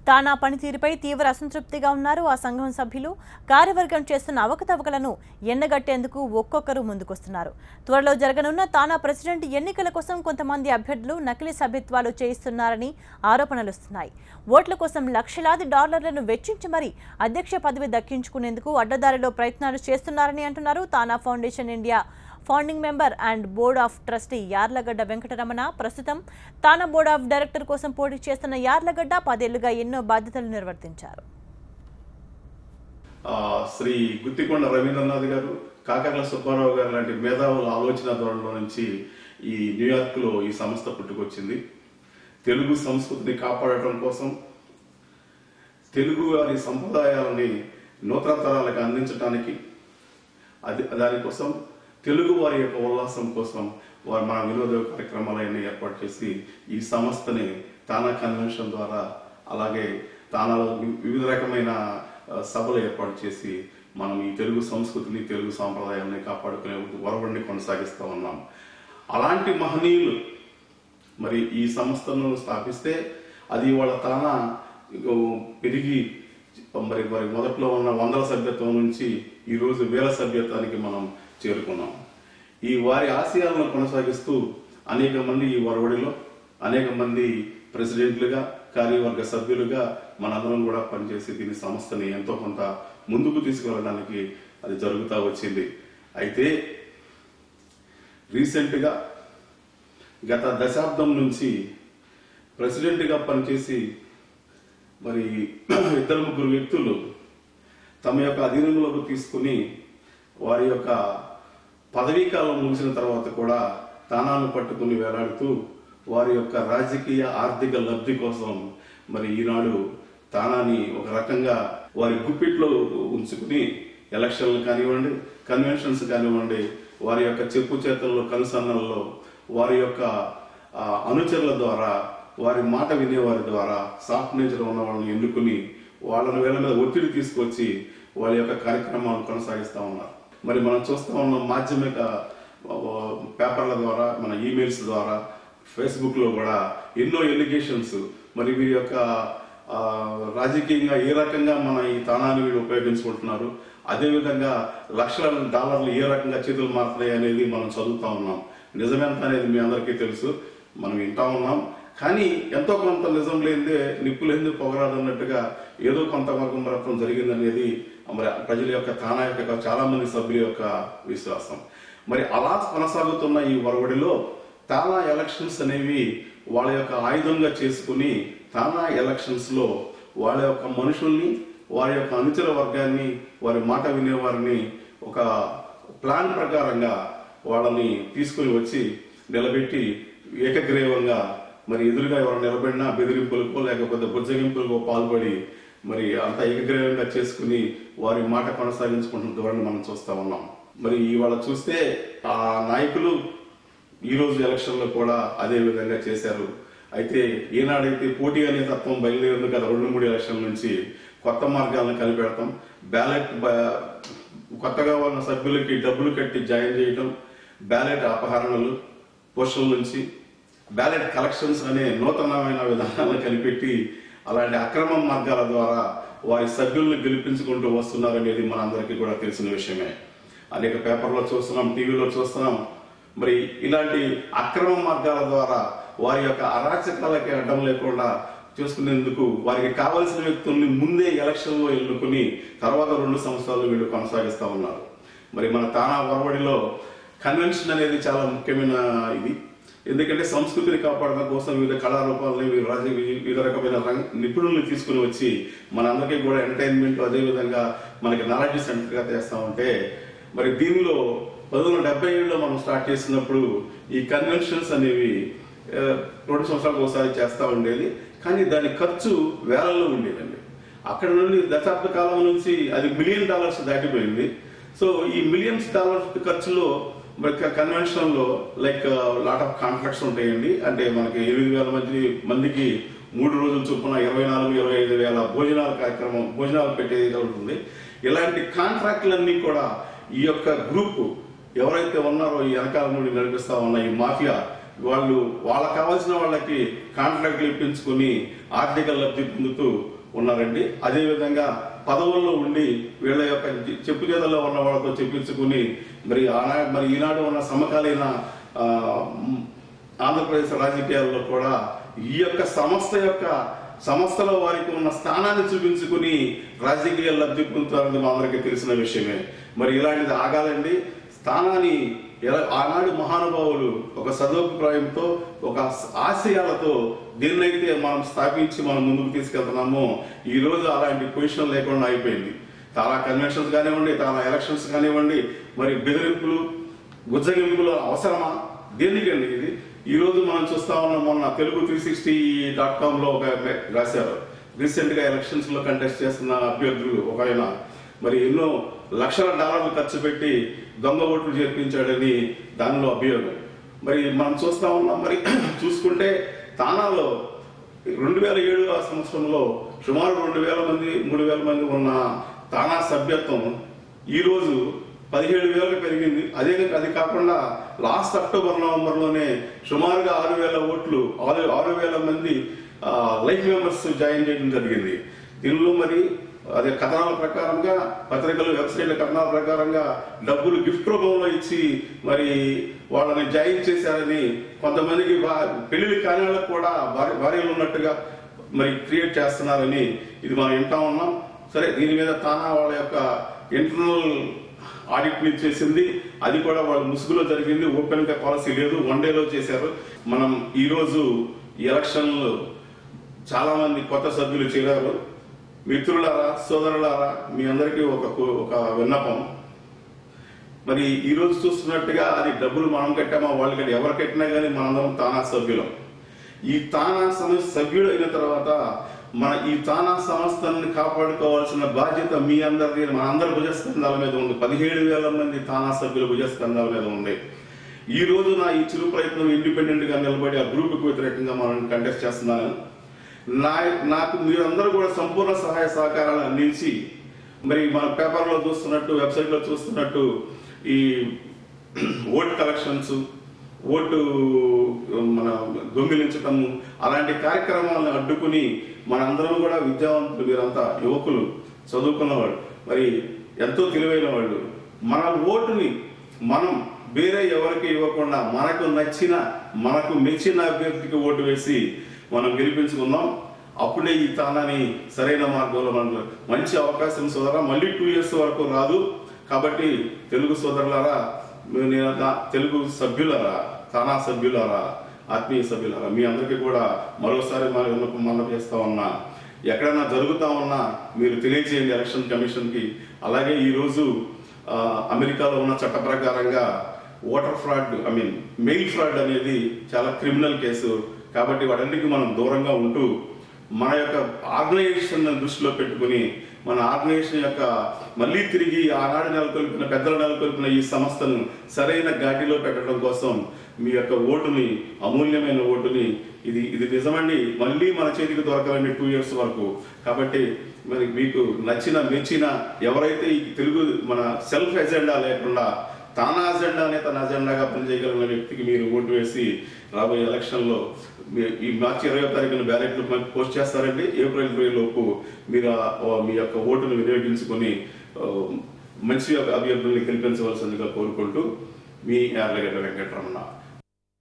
తానా పనితీరుపై తీవ్ర అసంతృప్తిగా ఉన్నారు ఆ సంఘం సభ్యులు. కార్యవర్గం చేస్తున్న అవకతవకలను ఎండగట్టేందుకు ఒక్కొక్కరు ముందుకొస్తున్నారు. త్వరలో జరగనున్న తానా ప్రెసిడెంట్ ఎన్నికల కోసం కొంతమంది అభ్యర్థులు నకిలీ సభ్యత్వాలు చేయిస్తున్నారని ఆరోపణలు వస్తున్నాయి. ఓట్ల కోసం లక్షలాది డాలర్లను వెచ్చించి మరీ అధ్యక్ష పదవి దక్కించుకునేందుకు అడ్డదారిలో ప్రయత్నాలు చేస్తున్నారని అంటున్నారు. TANA foundation India founding member and board of trustee Yarlagadda Venkataramana. ప్రస్తుతం తానా బోర్డ్ ఆఫ్ డైరెక్టర్ కోసం పోటీ చేస్తున్న యార్లగడ్డ 10 ఏళ్లుగా ఎన్నో బాధ్యతలు నిర్వర్తించారు. శ్రీ గుత్తికొండ రవీంద్రనాథ్ గారు, కాకర్ల సుబ్బారావు గారు లాంటి మేధావుల ఆలోచన ధోరణిలో నుంచి ఈ న్యూయార్క్ లో ఈ సంస్థ పుట్టుకొచ్చింది. తెలుగు సంస్కృతిని కాపాడటం కోసం, తెలుగు వారి సంప్రదాయాలని నూతన తరాలకు అందించడానికి, దానికోసం తెలుగు వారి యొక్క ఉల్లాసం కోసం వారు మన వినోద కార్యక్రమాలన్నీ ఏర్పాటు చేసి ఈ సంస్థని తానా కన్వెన్షన్ ద్వారా, అలాగే తానాలో వివిధ రకమైన సభలు ఏర్పాటు చేసి మనం ఈ తెలుగు సంస్కృతిని, తెలుగు సాంప్రదాయాన్ని కాపాడుకునే ఒరవడిని కొనసాగిస్తూ ఉన్నాం. అలాంటి మహనీయులు మరి ఈ సంస్థను స్థాపిస్తే అది వాళ్ళ తానా పెరిగి మరి మొదట్లో ఉన్న 100ల సభ్యత్వం నుంచి ఈరోజు 1000 సభ్యత్వానికి మనం చేరుకున్నాం. ఈ వారి ఆశయాలను కొనసాగిస్తూ అనేక మంది ఈ ఒరవడిలో అనేక మంది ప్రెసిడెంట్లుగా, కార్యవర్గ సభ్యులుగా మనందరం కూడా పనిచేసి దీని సంస్థని ఎంతో కొంత ముందుకు తీసుకువెళ్ళడానికి అది జరుగుతూ వచ్చింది. అయితే రీసెంట్గా గత దశాబ్దం నుంచి ప్రెసిడెంట్గా పనిచేసి మరి 2-3 వ్యక్తులు తమ యొక్క అధీనంలోకి తీసుకుని వారి యొక్క పదవీ కాలం ముగిసిన తర్వాత కూడా తానాను పట్టుకుని వేలాడుతూ వారి యొక్క రాజకీయ ఆర్థిక లబ్ధి కోసం మరి ఈనాడు తానాని ఒక రకంగా వారి గుప్పిట్లో ఉంచుకుని ఎలక్షన్లు కానివ్వండి, కన్వెన్షన్స్ కానివ్వండి, వారి యొక్క చెప్పు చేతల్లో, కనుసన్నల్లో, వారి యొక్క అనుచరుల ద్వారా, వారి మాట వినేవారి ద్వారా సాఫ్ట్ నేచర్ ఉన్న వాళ్ళని ఎన్నుకుని వాళ్ళని వీళ్ళ మీద ఒత్తిడి తీసుకొచ్చి వాళ్ళ యొక్క కార్యక్రమాలను కొనసాగిస్తూ ఉన్నారు. మరి మనం చూస్తూ ఉన్న మాధ్యమిక పేపర్ల ద్వారా, మన ఈమెయిల్స్ ద్వారా, ఫేస్బుక్ లో కూడా ఎన్నో ఎలిగేషన్స్, మరి వీరి యొక్క రాజకీయంగా ఏ రకంగా మన ఈ తానాన్ని వీళ్ళు ఉపయోగించుకుంటున్నారు, అదేవిధంగా లక్షల డాలర్లు ఏ రకంగా చేతులు మారుతున్నాయి అనేది మనం చదువుతా ఉన్నాం. నిజమెంత అనేది మీ అందరికీ తెలుసు, మనం వింటా ఉన్నాం. కానీ ఎంతో కొంత నిజం లేదే నిప్పు లేని పొగరాదు అన్నట్టుగా ఏదో కొంతవరకు మరత్వం జరిగిందనేది మరి ప్రజల యొక్క తానా యొక్క చాలా మంది సభ్యుల యొక్క విశ్వాసం. మరి అలా కొనసాగుతున్న ఈ ఒరవడిలో తానా ఎలక్షన్స్ అనేవి వాళ్ళ యొక్క ఆయుధంగా చేసుకుని తానా ఎలక్షన్స్ లో వాళ్ళ యొక్క మనుషుల్ని, వారి యొక్క అనుచర వర్గాన్ని, వారి మాట వినేవారిని ఒక ప్లాన్ ప్రకారంగా వాళ్ళని తీసుకుని వచ్చి నిలబెట్టి ఏకగ్రీవంగా మరి ఎదురుగా ఎవరు నిలబడినా బెదిరింపులకో లేకపోతే బుజ్జగింపులకో పాల్పడి మరి అంత ఏకగ్రీవంగా చేసుకుని వారి మాట కొనసాగించుకుంటున్న ధోరణి మనం చూస్తా ఉన్నాం. మరి ఇవాళ చూస్తే ఆ నాయకులు ఈ రోజు ఎలక్షన్ లో కూడా అదే విధంగా చేశారు. అయితే ఏనాడైతే పోటీ అనే తత్వం బయలుదేరింది కదా 2-3 ఎలక్షన్ల నుంచి కొత్త మార్గాలను కలిపెడతాం, బ్యాలెట్ కొత్తగా ఉన్న సభ్యులకి డబ్బులు కట్టి జాయిన్ చేయడం, బ్యాలెట్ అపహరణలు, పోస్టుల నుంచి బ్యాలెట్ కలెక్షన్స్ అనే నూతనమైన విధానాలను కనిపెట్టి అలాంటి అక్రమ మార్గాల ద్వారా వారి సభ్యులను గెలిపించుకుంటూ వస్తున్నారనేది మనందరికీ కూడా తెలిసిన విషయమే. అనేక పేపర్లో చూస్తున్నాం, టీవీలో చూస్తున్నాం. మరి ఇలాంటి అక్రమ మార్గాల ద్వారా వారి యొక్క అరాచకాలకి అడ్డం లేకుండా చూసుకునేందుకు వారికి కావలసిన వ్యక్తుల్ని ముందే ఎలక్షన్ లో ఎన్నుకుని తర్వాత 2 సంవత్సరాలు వీళ్ళు కొనసాగిస్తా ఉన్నారు. మరి మన తానా ఒరవడిలో కన్వెన్షన్ అనేది చాలా ముఖ్యమైన ఇది. ఎందుకంటే సంస్కృతిని కాపాడడం కోసం వివిధ కళారూపాలని, వివిధ రకమైన నిపుణుల్ని తీసుకుని వచ్చి మనందరికీ కూడా ఎంటర్టైన్మెంట్, అదేవిధంగా మనకి నాలెడ్జ్ సెంటర్ గా చేస్తా ఉంటే మరి దీనిలో 1977లో మనం స్టార్ట్ చేసినప్పుడు ఈ కన్వెన్షన్స్ అనేవి 2 సంవత్సరాలకు ఒకసారి చేస్తా ఉండేది. కానీ దాని ఖర్చు వేలల్లో ఉండేదండి. అక్కడ నుండి దశాబ్ద కాలం నుంచి అది $1 మిలియన్ దాటిపోయింది. సో ఈ $1 మిలియన్ ఖర్చులో మరి కన్వెన్షన్ లో లైక్ లాట్ ఆఫ్ కాంట్రాక్ట్స్ ఉంటాయండి. అంటే మనకి 8,000 మందికి 3 రోజుల చొప్పున 24,000-25,000 భోజనాలు పెట్టేది ఉంటుంది. ఇలాంటి కాంట్రాక్టులన్నీ కూడా ఈ యొక్క గ్రూప్ ఎవరైతే ఉన్నారో ఈ వెనకాల నుండి నడిపిస్తా ఉన్న ఈ మాఫియా వాళ్ళకి కావాల్సిన వాళ్ళకి కాంట్రాక్ట్లు ఇప్పించుకుని ఆర్థిక లబ్ధి పొందుతూ ఉన్నారండి. అదేవిధంగా పదవుల్లో ఉండి వీళ్ళ యొక్క చెప్పు చేతల్లో ఉన్న వాళ్ళతో చెప్పించుకుని మరి ఈనాడు ఉన్న సమకాలీన ఆంధ్రప్రదేశ్ రాజకీయాల్లో కూడా ఈ యొక్క సంస్థలో వారికి ఉన్న స్థానాన్ని చూపించుకుని రాజకీయ లబ్ధి పొందుతారని మా అందరికీ తెలిసిన విషయమే. మరి ఇలాంటిది ఆగాలండి. స్థానాన్ని ఆనాడు మహానుభావులు ఒక సదభిప్రాయంతో ఒక ఆశయాలతో దీన్నైతే మనం స్థాపించి మనం ముందుకు తీసుకెళ్తున్నామో ఈ రోజు అలాంటి పొజిషన్ లేకుండా అయిపోయింది. చాలా కన్వెన్షన్స్ కానివ్వండి, చాలా ఎలక్షన్స్ కానివ్వండి, మరి బెదిరింపులు గుజ్జగింపులు అవసరమా? దేనికండి ఇది? ఈ రోజు మనం చూస్తా ఉన్నాం. మొన్న తెలుగు 360.com లో ఒక రాశారు, రీసెంట్ గా ఎలక్షన్స్ లో కంటెస్ట్ చేస్తున్న అభ్యర్థులు ఒక ఆయన మరి ఎన్నో లక్షల డాలర్లు ఖర్చు పెట్టి దొంగ ఓట్లు చేర్పించాడని దానిలో అభియోగం. మరి మనం చూస్తా ఉన్నాం. మరి చూసుకుంటే తానాలో 2007 సంవత్సరంలో సుమారు 2,000 మంది 3,000 మంది ఉన్న తానా సభ్యత్వం ఈ రోజు 17,000 పెరిగింది. అది కాకుండా లాస్ట్ అక్టోబర్ నవంబర్లోనే సుమారుగా 6,000 ఓట్లు 6,000 మంది లైఫ్ మెంబర్స్ జాయిన్ చేయడం జరిగింది. దీనిలో మరి అదే కథనాల ప్రకారంగా పత్రికలు వెబ్సైట్ల కథనాల ప్రకారంగా డబ్బులు గిఫ్ట్ రూపంలో ఇచ్చి మరి వాళ్ళని జాయిన్ చేశారని, కొంతమందికి పెళ్లిళ్ళు కాని వాళ్ళకు కూడా భార్యలు ఉన్నట్టుగా మరి క్రియేట్ చేస్తున్నారని ఇది మనం వింటా ఉన్నాం. సరే, దీని మీద తానా వాళ్ళ యొక్క ఇంటర్నల్ ఆడిట్ ని చేసింది. అది కూడా వాళ్ళ ముసుగులో జరిగింది. ఓపెన్ గా పాలసీ లేదు, 1 డేలో చేశారు. మనం ఈ రోజు ఎలక్షన్లు చాలా మంది కొత్త సభ్యులు చేరారు. మిత్రులారా, సోదరులారా, మీ అందరికీ ఒక విన్నపం. మరి ఈ రోజు చూస్తున్నట్టుగా అది డబ్బులు మనం కట్టామా వాళ్ళు కట్టి ఎవరు కట్టినా కానీ మనందరం తానా సభ్యులం. ఈ తానా సభ్యుడు అయిన తర్వాత ఈ తానా సంస్థను కాపాడుకోవాల్సిన బాధ్యత మీ అందరిది, మన అందరి భుజస్కంధాల మీద ఉంది. 17,000 మంది తానా సభ్యుల భుజస్కంధాల మీద ఉంది. ఈ రోజు ఈ చిరు ప్రయత్నం ఇండిపెండెంట్ గా నిలబడి ఆ గ్రూప్ కు వ్యతిరేకంగా మనం కంటెస్ట్ చేస్తున్నాను. నాకు మీరందరూ కూడా సంపూర్ణ సహాయ సహకారాలు అందించి మరి మన పేపర్లో చూస్తున్నట్టు, వెబ్సైట్లో చూస్తున్నట్టు ఈ ఓట్ కలెక్షన్స్, ఓటు మన దొంగిలించటము అలాంటి కార్యక్రమాలను అడ్డుకుని మనందరం కూడా విద్యావంతులు, మీరంతా యువకులు, చదువుకున్నవాళ్ళు, మరి ఎంతో తెలివైన వాళ్ళు, మన ఓటుని మనం వేరే ఎవరికి ఇవ్వకుండా మనకు నచ్చిన మనకు మెచ్చిన అభ్యర్థికి ఓటు వేసి మనం గెలిపించుకుందాం. అప్పుడే ఈ తానాని సరైన మార్గంలో మనకు మంచి అవకాశం సోదరా. మళ్ళీ 2 years వరకు రాదు. కాబట్టి తెలుగు సోదరులారా, తెలుగు సభ్యులారా, తానా సభ్యులారా, ఆత్మీయ సభ్యులారా, మీ అందరికీ కూడా మరోసారి మనం చేస్తా ఉన్నా, ఎక్కడైనా జరుగుతా ఉన్నా మీరు తెలియజేయండి ఎలక్షన్ కమిషన్కి. అలాగే ఈరోజు అమెరికాలో ఉన్న చట్ట ప్రకారంగా ఓటర్ ఫ్రాడ్, మెయిల్ ఫ్రాడ్ అనేది చాలా క్రిమినల్ కేసు. కాబట్టి వాటన్నిటికీ మనం దూరంగా ఉంటూ మన యొక్క ఆర్గనైజేషన్ దృష్టిలో పెట్టుకుని మన ఆర్గనైజేషన్ యొక్క మళ్ళీ తిరిగి ఆనాడు నెలకొల్పిన పెద్దలు నెలకొల్పిన ఈ సంస్థను సరైన ఘాటిలో పెట్టడం కోసం మీ యొక్క ఓటుని, అమూల్యమైన ఓటుని, ఇది నిజమండి, మళ్ళీ మన చేతికి దొరకాలండి 2 years వరకు. కాబట్టి మరి మీకు నచ్చిన మెచ్చిన ఎవరైతే ఈ తెలుగు మన సెల్ఫ్ ఎజెండా లేకుండా తానా అజెండానే తన అజెండాగా పనిచేయగలిగిన వ్యక్తికి మీరు ఓటు వేసి రాబోయే ఎలక్షన్లో ఈ మార్చి 20వ తారీఖున బ్యాలెట్లు పోస్ట్ చేస్తారండి. ఏప్రిల్ 20 లోపు మీరు మీ యొక్క ఓటును వినియోగించుకొని మంచి అభ్యర్థుల్ని గెలిపించవలసిందిగా కోరుకుంటూ మీ యార్లగడ్డ వెంకటరమణ.